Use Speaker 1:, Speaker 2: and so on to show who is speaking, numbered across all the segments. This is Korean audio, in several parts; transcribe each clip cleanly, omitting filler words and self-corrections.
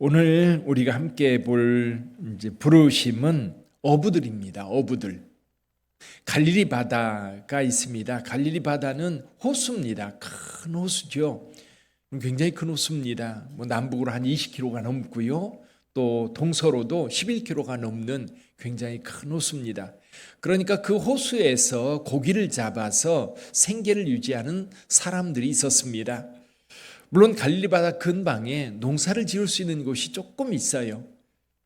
Speaker 1: 오늘 우리가 함께 볼 부르심은 어부들입니다. 어부들. 갈릴리 바다가 있습니다. 갈릴리 바다는 호수입니다. 큰 호수죠. 굉장히 큰 호수입니다. 남북으로 한 20km가 넘고요. 또 동서로도 11km가 넘는 굉장히 큰 호수입니다. 그러니까 그 호수에서 고기를 잡아서 생계를 유지하는 사람들이 있었습니다. 물론 갈릴리 바다 근방에 농사를 지을 수 있는 곳이 조금 있어요.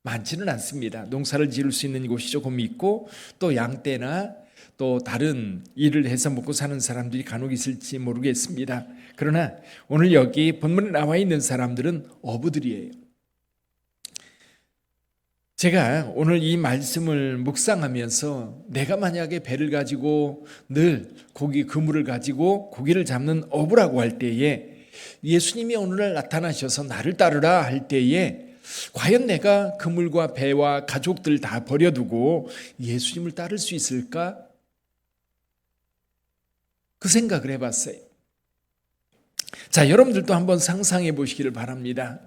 Speaker 1: 많지는 않습니다. 농사를 지을 수 있는 곳이 조금 있고 또 양떼나 또 다른 일을 해서 먹고 사는 사람들이 간혹 있을지 모르겠습니다. 그러나 오늘 여기 본문에 나와 있는 사람들은 어부들이에요. 제가 오늘 이 말씀을 묵상하면서 내가 만약에 배를 가지고 늘 그물을 가지고 고기를 잡는 어부라고 할 때에 예수님이 오늘날 나타나셔서 나를 따르라 할 때에 과연 내가 그물과 배와 가족들 다 버려두고 예수님을 따를 수 있을까? 그 생각을 해봤어요. 자, 여러분들도 한번 상상해 보시기를 바랍니다.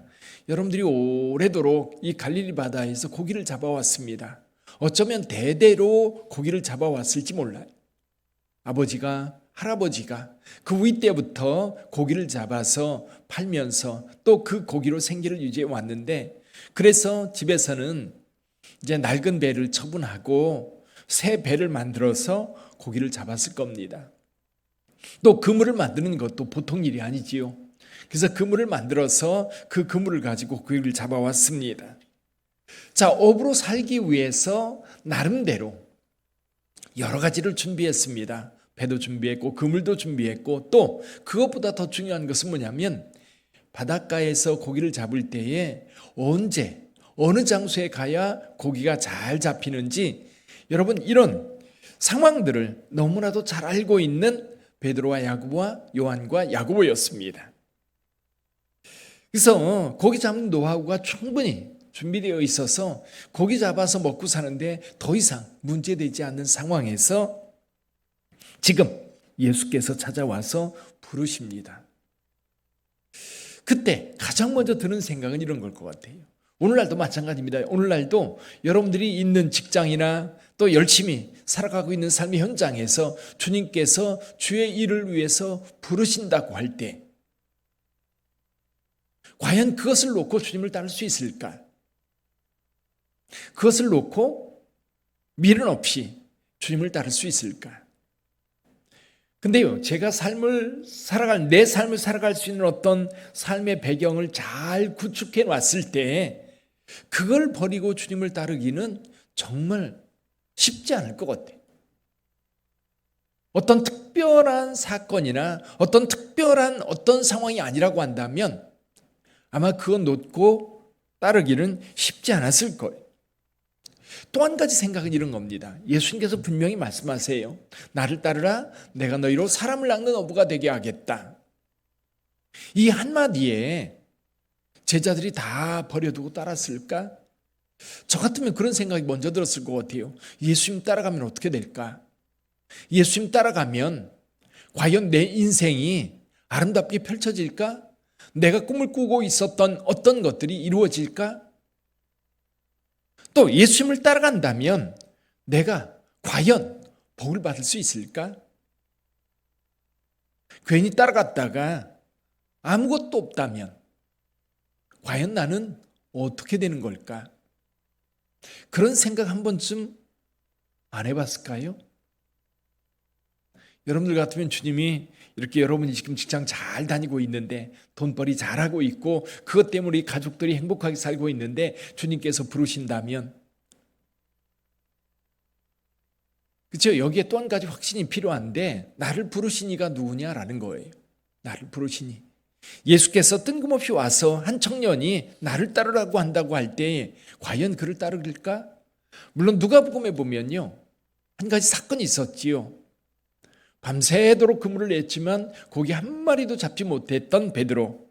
Speaker 1: 여러분들이 오래도록 이 갈릴리 바다에서 고기를 잡아왔습니다. 어쩌면 대대로 고기를 잡아왔을지 몰라요. 아버지가 할아버지가 그 위 때부터 고기를 잡아서 팔면서 또 그 고기로 생계를 유지해 왔는데, 그래서 집에서는 이제 낡은 배를 처분하고 새 배를 만들어서 고기를 잡았을 겁니다. 또 그물을 만드는 것도 보통 일이 아니지요. 그래서 그물을 만들어서 그 그물을 가지고 고기를 잡아왔습니다. 자, 어부로 살기 위해서 나름대로 여러 가지를 준비했습니다. 배도 준비했고 그물도 준비했고, 또 그것보다 더 중요한 것은 뭐냐면 바닷가에서 고기를 잡을 때에 언제 어느 장소에 가야 고기가 잘 잡히는지, 여러분 이런 상황들을 너무나도 잘 알고 있는 베드로와 야고보와 요한과 야고보였습니다. 그래서 고기 잡는 노하우가 충분히 준비되어 있어서 고기 잡아서 먹고 사는데 더 이상 문제되지 않는 상황에서 지금 예수께서 찾아와서 부르십니다. 그때 가장 먼저 드는 생각은 이런 걸 것 같아요. 오늘날도 마찬가지입니다. 오늘날도 여러분들이 있는 직장이나 또 열심히 살아가고 있는 삶의 현장에서 주님께서 주의 일을 위해서 부르신다고 할 때 과연 그것을 놓고 주님을 따를 수 있을까? 그것을 놓고 미련 없이 주님을 따를 수 있을까? 근데요, 제가 내 삶을 살아갈 수 있는 어떤 삶의 배경을 잘 구축해 놨을 때 그걸 버리고 주님을 따르기는 정말 쉽지 않을 것 같아요. 어떤 특별한 사건이나 어떤 특별한 어떤 상황이 아니라고 한다면 아마 그건 놓고 따르기는 쉽지 않았을 거예요. 또 한 가지 생각은 이런 겁니다. 예수님께서 분명히 말씀하세요. 나를 따르라, 내가 너희로 사람을 낚는 어부가 되게 하겠다. 이 한마디에 제자들이 다 버려두고 따랐을까? 저 같으면 그런 생각이 먼저 들었을 것 같아요. 예수님 따라가면 어떻게 될까? 예수님 따라가면 과연 내 인생이 아름답게 펼쳐질까? 내가 꿈을 꾸고 있었던 어떤 것들이 이루어질까? 또 예수님을 따라간다면 내가 과연 복을 받을 수 있을까? 괜히 따라갔다가 아무것도 없다면 과연 나는 어떻게 되는 걸까? 그런 생각 한 번쯤 안 해봤을까요? 여러분들 같으면 주님이 이렇게 여러분이 지금 직장 잘 다니고 있는데 돈벌이 잘하고 있고 그것 때문에 가족들이 행복하게 살고 있는데 주님께서 부르신다면, 그렇죠? 여기에 또 한 가지 확신이 필요한데 나를 부르시니가 누구냐라는 거예요. 나를 부르시니. 예수께서 뜬금없이 와서 한 청년이 나를 따르라고 한다고 할 때 과연 그를 따르릴까? 물론 누가복음에 보면요, 한 가지 사건이 있었지요. 밤새도록 그물을 냈지만 고기 한 마리도 잡지 못했던 베드로.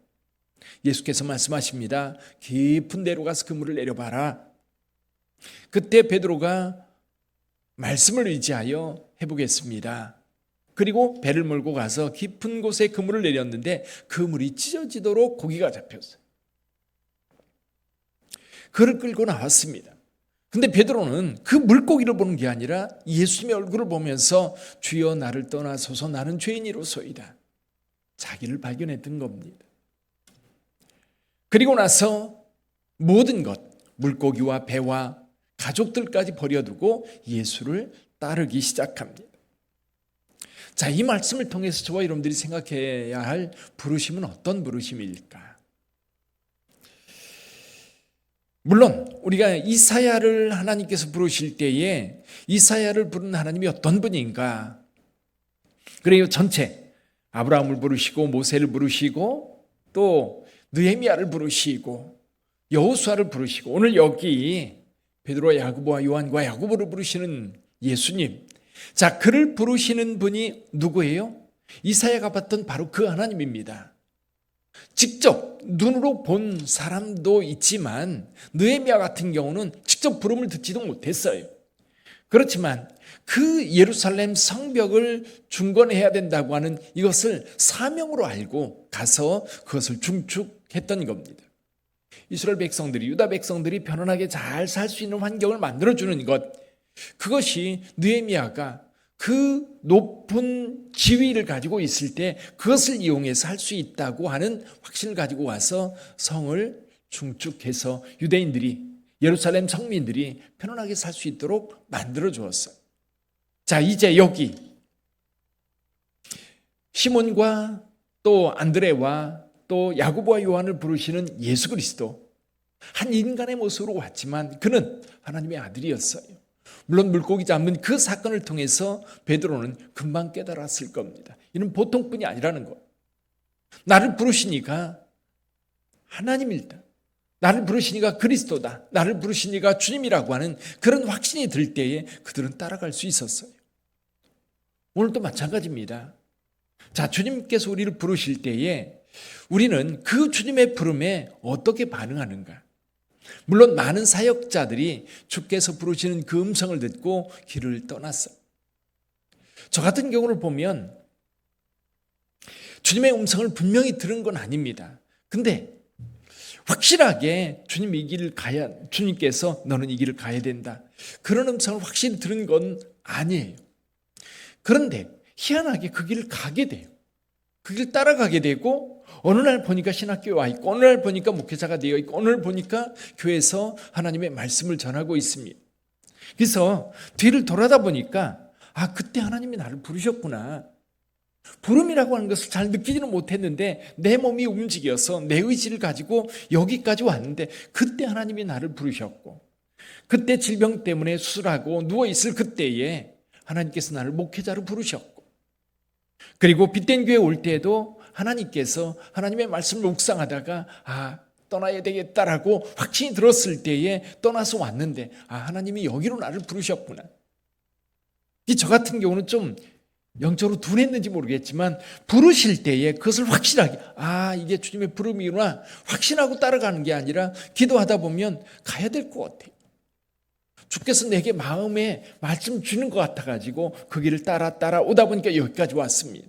Speaker 1: 예수께서 말씀하십니다. 깊은 데로 가서 그물을 내려봐라. 그때 베드로가 말씀을 의지하여 해보겠습니다. 그리고 배를 몰고 가서 깊은 곳에 그물을 내렸는데 그물이 찢어지도록 고기가 잡혔어요. 그를 끌고 나왔습니다. 근데 베드로는 그 물고기를 보는 게 아니라 예수님의 얼굴을 보면서 주여 나를 떠나소서 나는 죄인이로소이다. 자기를 발견했던 겁니다. 그리고 나서 모든 것, 물고기와 배와 가족들까지 버려두고 예수를 따르기 시작합니다. 자, 이 말씀을 통해서 저와 여러분들이 생각해야 할 부르심은 어떤 부르심일까? 물론 우리가 이사야를 하나님께서 부르실 때에 이사야를 부른 하나님이 어떤 분인가? 그래요, 전체 아브라함을 부르시고 모세를 부르시고 또 느헤미야를 부르시고 여호수아를 부르시고 오늘 여기 베드로와 야고보와 요한과 야고보를 부르시는 예수님, 자, 그를 부르시는 분이 누구예요? 이사야가 봤던 바로 그 하나님입니다. 직접 눈으로 본 사람도 있지만 느헤미야 같은 경우는 직접 부름을 듣지도 못했어요. 그렇지만 그 예루살렘 성벽을 중건해야 된다고 하는 이것을 사명으로 알고 가서 그것을 중축했던 겁니다. 이스라엘 백성들이, 유다 백성들이 편안하게 잘 살 수 있는 환경을 만들어주는 것, 그것이 느헤미야가 그 높은 지위를 가지고 있을 때 그것을 이용해서 할 수 있다고 하는 확신을 가지고 와서 성을 중축해서 유대인들이, 예루살렘 성민들이 편안하게 살 수 있도록 만들어 주었어요. 자, 이제 여기 시몬과 또 안드레와 또 야고보와 요한을 부르시는 예수 그리스도, 한 인간의 모습으로 왔지만 그는 하나님의 아들이었어요. 물론 물고기 잡는 그 사건을 통해서 베드로는 금방 깨달았을 겁니다. 이는 보통뿐이 아니라는 것. 나를 부르시니까 하나님이다. 나를 부르시니까 그리스도다. 나를 부르시니까 주님이라고 하는 그런 확신이 들 때에 그들은 따라갈 수 있었어요. 오늘도 마찬가지입니다. 자, 주님께서 우리를 부르실 때에 우리는 그 주님의 부름에 어떻게 반응하는가? 물론 많은 사역자들이 주께서 부르시는 그 음성을 듣고 길을 떠났어요. 저 같은 경우를 보면 주님의 음성을 분명히 들은 건 아닙니다. 근데 확실하게 주님 이 길을 가야, 주님께서 너는 이 길을 가야 된다, 그런 음성을 확실히 들은 건 아니에요. 그런데 희한하게 그 길을 가게 돼요. 그 길 따라가게 되고 어느 날 보니까 신학교에 와 있고 어느 날 보니까 목회자가 되어 있고 어느 날 보니까 교회에서 하나님의 말씀을 전하고 있습니다. 그래서 뒤를 돌아다 보니까 아, 그때 하나님이 나를 부르셨구나. 부름이라고 하는 것을 잘 느끼지는 못했는데 내 몸이 움직여서 내 의지를 가지고 여기까지 왔는데 그때 하나님이 나를 부르셨고, 그때 질병 때문에 수술하고 누워있을 그때에 하나님께서 나를 목회자로 부르셨고, 그리고 빛된 교회 올 때에도 하나님께서 하나님의 말씀을 묵상하다가 아, 떠나야 되겠다라고 확신이 들었을 때에 떠나서 왔는데 아, 하나님이 여기로 나를 부르셨구나. 저 같은 경우는 좀 영적으로 둔했는지 모르겠지만 부르실 때에 그것을 확실하게 아, 이게 주님의 부름이구나 확신하고 따라가는 게 아니라 기도하다 보면 가야 될 것 같아요. 주께서 내게 마음에 말씀 주는 것 같아가지고 그 길을 따라오다 보니까 여기까지 왔습니다.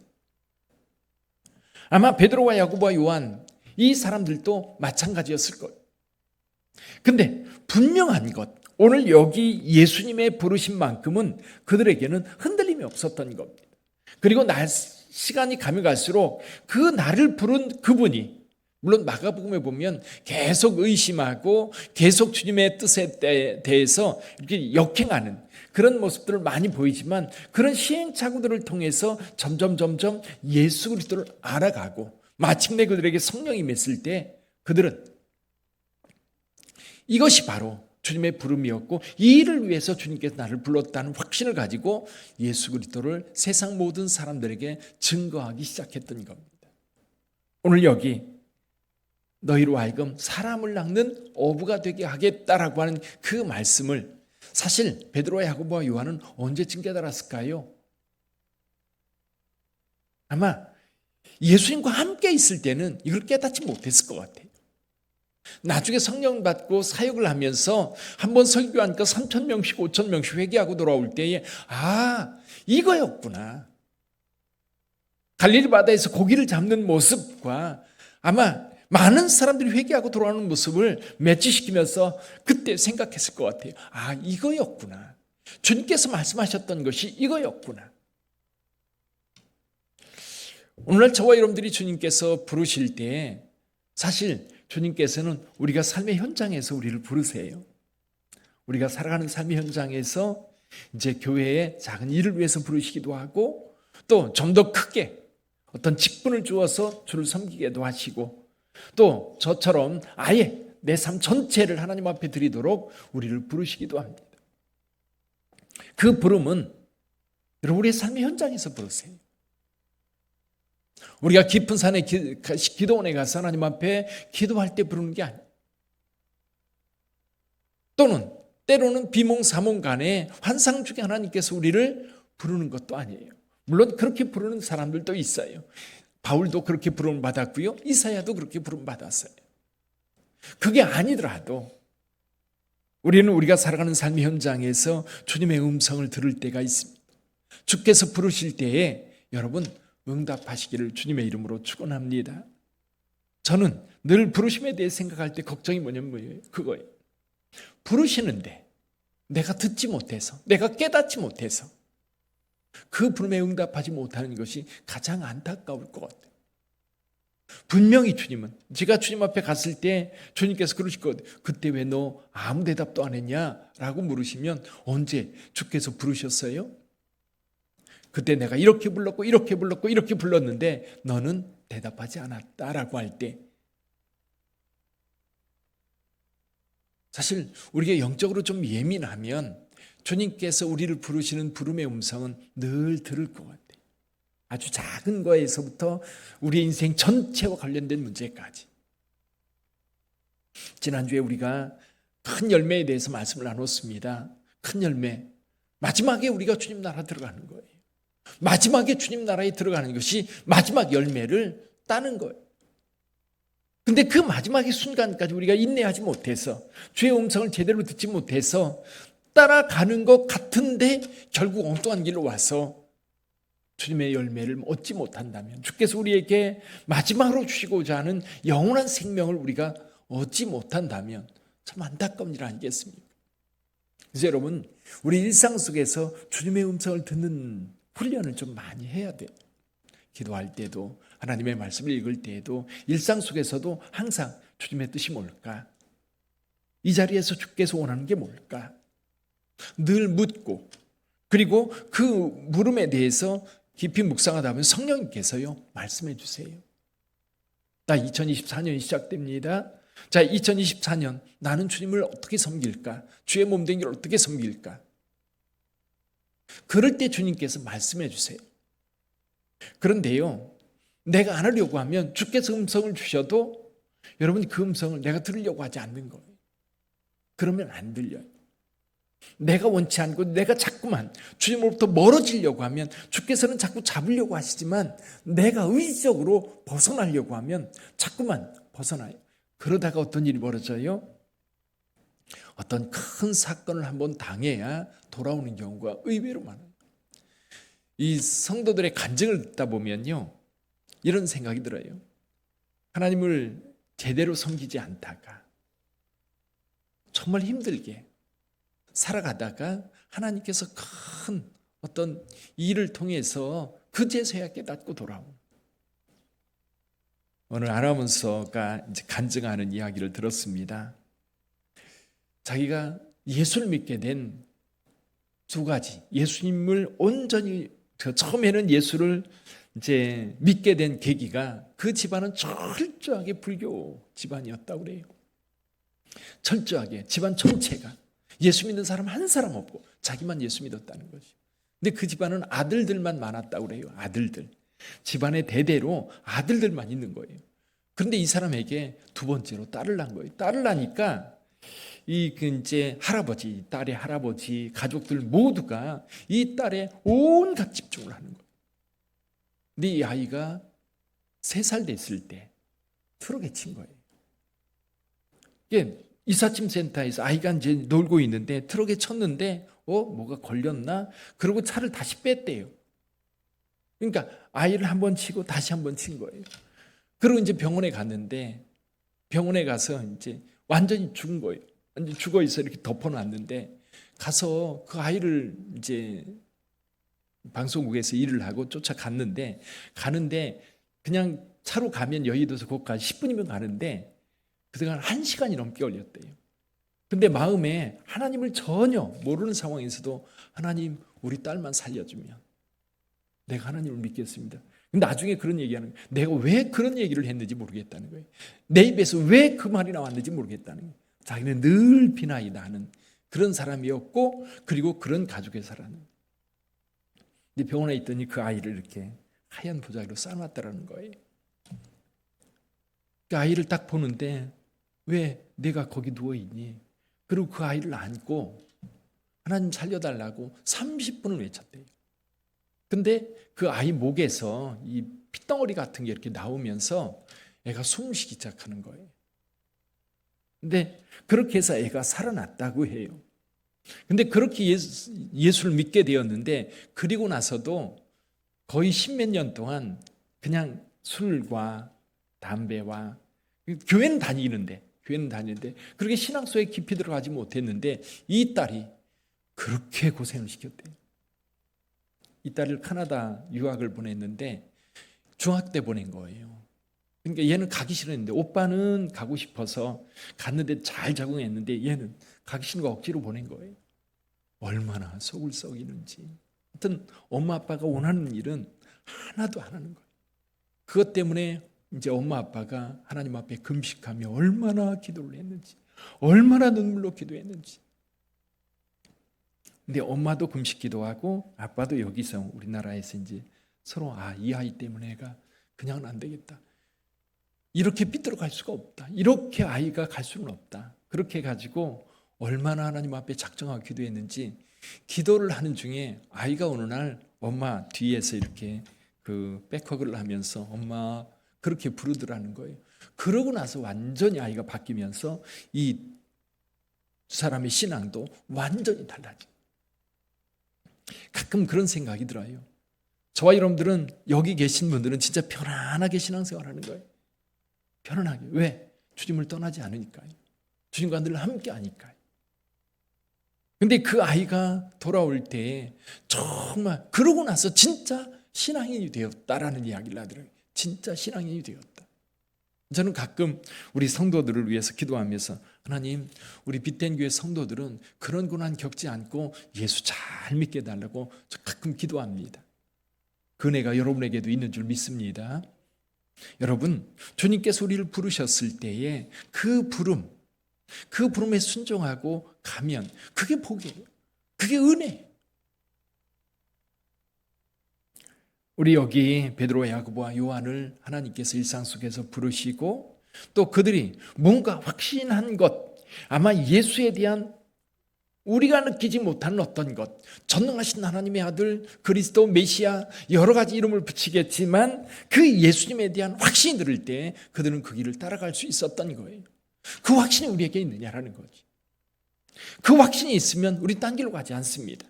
Speaker 1: 아마 베드로와 야고보와 요한 이 사람들도 마찬가지였을 거예요. 근데 분명한 것, 오늘 여기 예수님의 부르심만큼은 그들에게는 흔들림이 없었던 겁니다. 그리고 시간이 가면 갈수록 그 나를 부른 그분이, 물론 마가복음에 보면 계속 의심하고 계속 주님의 뜻에 대해서 이렇게 역행하는 그런 모습들을 많이 보이지만 그런 시행착오들을 통해서 점점 예수 그리스도를 알아가고 마침내 그들에게 성령이 임했을 때 그들은 이것이 바로 주님의 부름이었고 이 일을 위해서 주님께서 나를 불렀다는 확신을 가지고 예수 그리스도를 세상 모든 사람들에게 증거하기 시작했던 겁니다. 오늘 여기 너희로 하여금 사람을 낚는 어부가 되게 하겠다라고 하는 그 말씀을 사실 베드로와 야고보와 요한은 언제쯤 깨달았을까요? 아마 예수님과 함께 있을 때는 이걸 깨닫지 못했을 것 같아요. 나중에 성령 받고 사역을 하면서 한번 설교하니까 3,000명씩 5,000명씩 회개하고 돌아올 때에 아, 이거였구나. 갈릴리 바다에서 고기를 잡는 모습과 아마 많은 사람들이 회개하고 돌아오는 모습을 매치시키면서 그때 생각했을 것 같아요. 아, 이거였구나. 주님께서 말씀하셨던 것이 이거였구나. 오늘날 저와 여러분들이 주님께서 부르실 때 사실 주님께서는 우리가 삶의 현장에서 우리를 부르세요. 우리가 살아가는 삶의 현장에서 이제 교회의 작은 일을 위해서 부르시기도 하고 또 좀 더 크게 어떤 직분을 주어서 주를 섬기게도 하시고 또 저처럼 아예 내 삶 전체를 하나님 앞에 드리도록 우리를 부르시기도 합니다. 그 부름은 여러분 우리의 삶의 현장에서 부르세요. 우리가 깊은 산에 기도원에 가서 하나님 앞에 기도할 때 부르는 게 아니에요. 또는 때로는 비몽사몽간에 환상 중에 하나님께서 우리를 부르는 것도 아니에요. 물론 그렇게 부르는 사람들도 있어요. 바울도 그렇게 부름을 받았고요. 이사야도 그렇게 부름을 받았어요. 그게 아니더라도 우리는 우리가 살아가는 삶의 현장에서 주님의 음성을 들을 때가 있습니다. 주께서 부르실 때에 여러분 응답하시기를 주님의 이름으로 축원합니다. 저는 늘 부르심에 대해 생각할 때 걱정이 뭐냐면 그거예요. 부르시는데 내가 듣지 못해서, 내가 깨닫지 못해서 그 부름에 응답하지 못하는 것이 가장 안타까울 것 같아요. 분명히 주님은, 제가 주님 앞에 갔을 때 주님께서 그러실 것 같아요. 그때 왜 너 아무 대답도 안 했냐라고 물으시면 언제 주께서 부르셨어요? 그때 내가 이렇게 불렀고 이렇게 불렀고 이렇게 불렀는데 너는 대답하지 않았다라고 할 때 사실 우리가 영적으로 좀 예민하면 주님께서 우리를 부르시는 부름의 음성은 늘 들을 것 같아요. 아주 작은 거에서부터 우리 인생 전체와 관련된 문제까지. 지난주에 우리가 큰 열매에 대해서 말씀을 나눴습니다. 큰 열매. 마지막에 우리가 주님 나라 들어가는 거예요. 마지막에 주님 나라에 들어가는 것이 마지막 열매를 따는 거예요. 근데 그 마지막의 순간까지 우리가 인내하지 못해서 주의 음성을 제대로 듣지 못해서 따라가는 것 같은데 결국 엉뚱한 길로 와서 주님의 열매를 얻지 못한다면 주께서 우리에게 마지막으로 주시고자 하는 영원한 생명을 우리가 얻지 못한다면 참 안타까운 일 아니겠습니까? 그래서 여러분 우리 일상 속에서 주님의 음성을 듣는 훈련을 좀 많이 해야 돼요. 기도할 때도 하나님의 말씀을 읽을 때에도 일상 속에서도 항상 주님의 뜻이 뭘까? 이 자리에서 주께서 원하는 게 뭘까? 늘 묻고 그리고 그 물음에 대해서 깊이 묵상하다 보면 성령님께서요 말씀해 주세요. 나 2024년이 시작됩니다. 자, 2024년 나는 주님을 어떻게 섬길까? 주의 몸된 길 어떻게 섬길까? 그럴 때 주님께서 말씀해 주세요. 그런데요 내가 안 하려고 하면 주께서 음성을 주셔도 여러분 그 음성을 내가 들으려고 하지 않는 거예요. 그러면 안 들려요. 내가 원치 않고 내가 자꾸만 주님으로부터 멀어지려고 하면 주께서는 자꾸 잡으려고 하시지만 내가 의지적으로 벗어나려고 하면 자꾸만 벗어나요. 그러다가 어떤 일이 벌어져요? 어떤 큰 사건을 한번 당해야 돌아오는 경우가 의외로 많아요. 이 성도들의 간증을 듣다 보면요 이런 생각이 들어요. 하나님을 제대로 섬기지 않다가 정말 힘들게 살아가다가 하나님께서 큰 어떤 일을 통해서 그제서야 깨닫고 돌아온. 오늘 아나운서가 이제 간증하는 이야기를 들었습니다. 자기가 예수를 믿게 된 두 가지, 예수님을 온전히 처음에는 예수를 이제 믿게 된 계기가 그 집안은 철저하게 불교 집안이었다고 그래요. 철저하게 집안 전체가 예수 믿는 사람 한 사람 없고 자기만 예수 믿었다는 거죠. 근데 그 집안은 아들들만 많았다고 그래요. 아들들. 집안에 대대로 아들들만 있는 거예요. 그런데 이 사람에게 두 번째로 딸을 낳은 거예요. 딸을 낳으니까 이 이제 할아버지, 딸의 할아버지, 가족들 모두가 이 딸에 온갖 집중을 하는 거예요. 근데 이 아이가 3살 됐을 때 트럭에 친 거예요. 이게 이삿짐 센터에서 아이가 이제 놀고 있는데 트럭에 쳤는데 뭐가 걸렸나? 그러고 차를 다시 뺐대요. 그러니까 아이를 한번 치고 다시 한번 친 거예요. 그리고 이제 병원에 갔는데 병원에 가서 이제 완전히 죽은 거예요. 완전히 죽어 있어 이렇게 덮어놨는데 가서 그 아이를 이제 방송국에서 일을 하고 쫓아갔는데 가는데 그냥 차로 가면 여의도에서 거기까지 10분이면 가는데 그동안 1시간이 넘게 걸렸대요. 근데 마음에 하나님을 전혀 모르는 상황에서도 하나님 우리 딸만 살려주면 내가 하나님을 믿겠습니다. 근데 나중에 그런 얘기하는 거예요. 내가 왜 그런 얘기를 했는지 모르겠다는 거예요. 내 입에서 왜 그 말이 나왔는지 모르겠다는 거예요. 자기는 늘 비나이다 하는 그런 사람이었고 그리고 그런 가족에 살았는. 근데 병원에 있더니 그 아이를 이렇게 하얀 보자기로 싸놨다라는 거예요. 그 아이를 딱 보는데 왜 내가 거기 누워있니? 그리고 그 아이를 안고 하나님 살려달라고 30분을 외쳤대요. 근데 그 아이 목에서 이 핏덩어리 같은 게 이렇게 나오면서 애가 숨을 쉬기 시작하는 거예요. 근데 그렇게 해서 애가 살아났다고 해요. 근데 그렇게 예수를 믿게 되었는데 그리고 나서도 거의 10몇 년 동안 그냥 술과 담배와 교회는 다니는데 그렇게 신앙소에 깊이 들어가지 못했는데 이 딸이 그렇게 고생을 시켰대요. 이 딸을 카나다 유학을 보냈는데 중학 때 보낸 거예요. 그러니까 얘는 가기 싫었는데 오빠는 가고 싶어서 갔는데 잘 적응했는데 얘는 가기 싫은 거 억지로 보낸 거예요. 얼마나 속을 썩이는지. 하여튼 엄마 아빠가 원하는 일은 하나도 안 하는 거예요. 그것 때문에 이제 엄마 아빠가 하나님 앞에 금식하며 얼마나 기도를 했는지, 얼마나 눈물로 기도했는지. 근데 엄마도 금식 기도하고 아빠도 여기서 우리나라에서 이제 서로 이 아이 때문에 애가 그냥은 안 되겠다. 이렇게 삐뚤어갈 수가 없다. 이렇게 아이가 갈 수는 없다. 그렇게 해가지고 얼마나 하나님 앞에 작정하고 기도했는지 기도를 하는 중에 아이가 어느 날 엄마 뒤에서 이렇게 그 백허그를 하면서 엄마 그렇게 부르더라는 거예요. 그러고 나서 완전히 아이가 바뀌면서 이 두 사람의 신앙도 완전히 달라져. 가끔 그런 생각이 들어요. 저와 여러분들은 여기 계신 분들은 진짜 편안하게 신앙생활하는 거예요. 편안하게. 왜? 주님을 떠나지 않으니까요. 주님과 늘 함께 하니까요. 근데 그 아이가 돌아올 때 정말 그러고 나서 진짜 신앙인이 되었다라는 이야기를 하더라고요. 진짜 신앙인이 되었다. 저는 가끔 우리 성도들을 위해서 기도하면서 하나님 우리 빛된 교회 성도들은 그런 고난 겪지 않고 예수 잘 믿게 해달라고 저 가끔 기도합니다. 그 은혜가 여러분에게도 있는 줄 믿습니다. 여러분 주님께서 우리를 부르셨을 때에 그 부름에 순종하고 가면 그게 복이에요. 그게 은혜예요. 우리 여기 베드로, 야고보와 요한을 하나님께서 일상 속에서 부르시고 또 그들이 뭔가 확신한 것, 아마 예수에 대한 우리가 느끼지 못하는 어떤 것, 전능하신 하나님의 아들 그리스도 메시아 여러 가지 이름을 붙이겠지만 그 예수님에 대한 확신이 들을 때 그들은 그 길을 따라갈 수 있었던 거예요. 그 확신이 우리에게 있느냐라는 거지. 그 확신이 있으면 우리 딴 길로 가지 않습니다.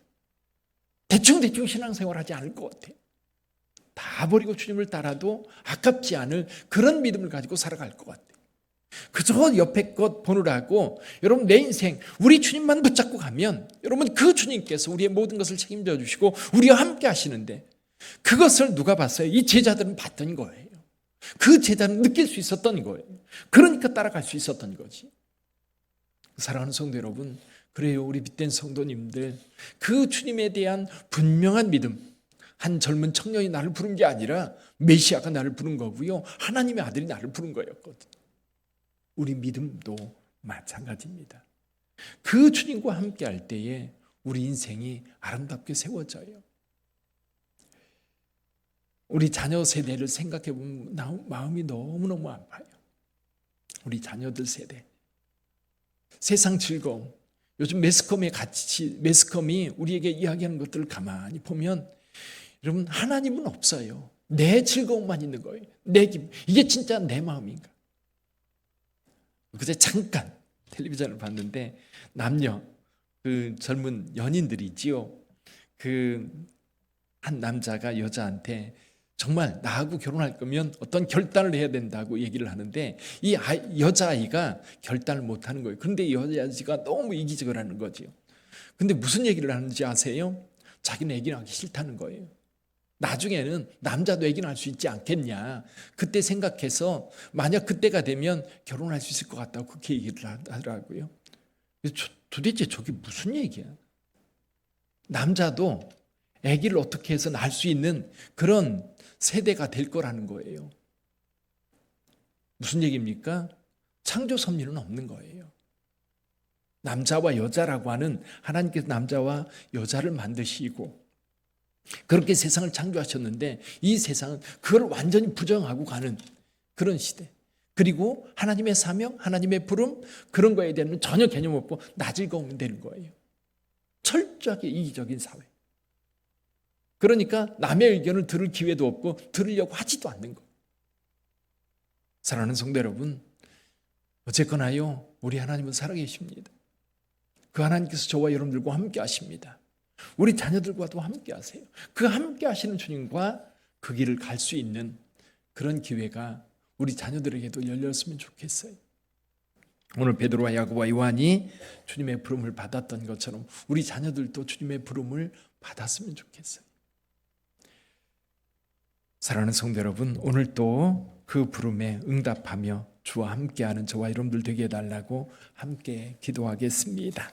Speaker 1: 대충 신앙생활하지 않을 것 같아요. 다 버리고 주님을 따라도 아깝지 않을 그런 믿음을 가지고 살아갈 것 같아요. 그저 옆에 것 보느라고 여러분 내 인생 우리 주님만 붙잡고 가면 여러분 그 주님께서 우리의 모든 것을 책임져 주시고 우리와 함께 하시는데 그것을 누가 봤어요? 이 제자들은 봤던 거예요. 그 제자는 느낄 수 있었던 거예요. 그러니까 따라갈 수 있었던 거지. 사랑하는 성도 여러분, 그래요. 우리 빛된 성도님들 그 주님에 대한 분명한 믿음, 한 젊은 청년이 나를 부른 게 아니라 메시아가 나를 부른 거고요. 하나님의 아들이 나를 부른 거였거든요. 우리 믿음도 마찬가지입니다. 그 주님과 함께 할 때에 우리 인생이 아름답게 세워져요. 우리 자녀 세대를 생각해 보면 마음이 너무너무 아파요. 우리 자녀들 세대. 세상 즐거움. 요즘 매스컴이 우리에게 이야기하는 것들을 가만히 보면 여러분 하나님은 없어요. 내 즐거움만 있는 거예요. 내 기분. 이게 진짜 내 마음인가? 그제 잠깐 텔레비전을 봤는데 남녀 그 젊은 연인들이지요. 그 한 남자가 여자한테 정말 나하고 결혼할 거면 어떤 결단을 해야 된다고 얘기를 하는데 이 여자아이가 결단을 못하는 거예요. 그런데 이 여자아이가 너무 이기적을 하는 거죠. 근데 무슨 얘기를 하는지 아세요? 자기는 애기 낳기 싫다는 거예요. 나중에는 남자도 애기 낳을 수 있지 않겠냐. 그때 생각해서 만약 그때가 되면 결혼할 수 있을 것 같다고 그렇게 얘기를 하더라고요. 도대체 저게 무슨 얘기야? 남자도 아기를 어떻게 해서 낳을 수 있는 그런 세대가 될 거라는 거예요. 무슨 얘기입니까? 창조 섭리는 없는 거예요. 남자와 여자라고 하는 하나님께서 남자와 여자를 만드시고 그렇게 세상을 창조하셨는데 이 세상은 그걸 완전히 부정하고 가는 그런 시대. 그리고 하나님의 사명, 하나님의 부름 그런 거에 대한 전혀 개념 없고 나 즐거우면 되는 거예요. 철저하게 이기적인 사회. 그러니까 남의 의견을 들을 기회도 없고 들으려고 하지도 않는 거예요. 사랑하는 성도 여러분, 어쨌거나요 우리 하나님은 살아계십니다. 그 하나님께서 저와 여러분들과 함께 하십니다. 우리 자녀들과도 함께 하세요. 그 함께 하시는 주님과 그 길을 갈 수 있는 그런 기회가 우리 자녀들에게도 열렸으면 좋겠어요. 오늘 베드로와 야고보와 요한이 주님의 부름을 받았던 것처럼 우리 자녀들도 주님의 부름을 받았으면 좋겠어요. 사랑하는 성도 여러분, 오늘 또 그 부름에 응답하며 주와 함께하는 저와 여러분들 되게 해달라고 함께 기도하겠습니다.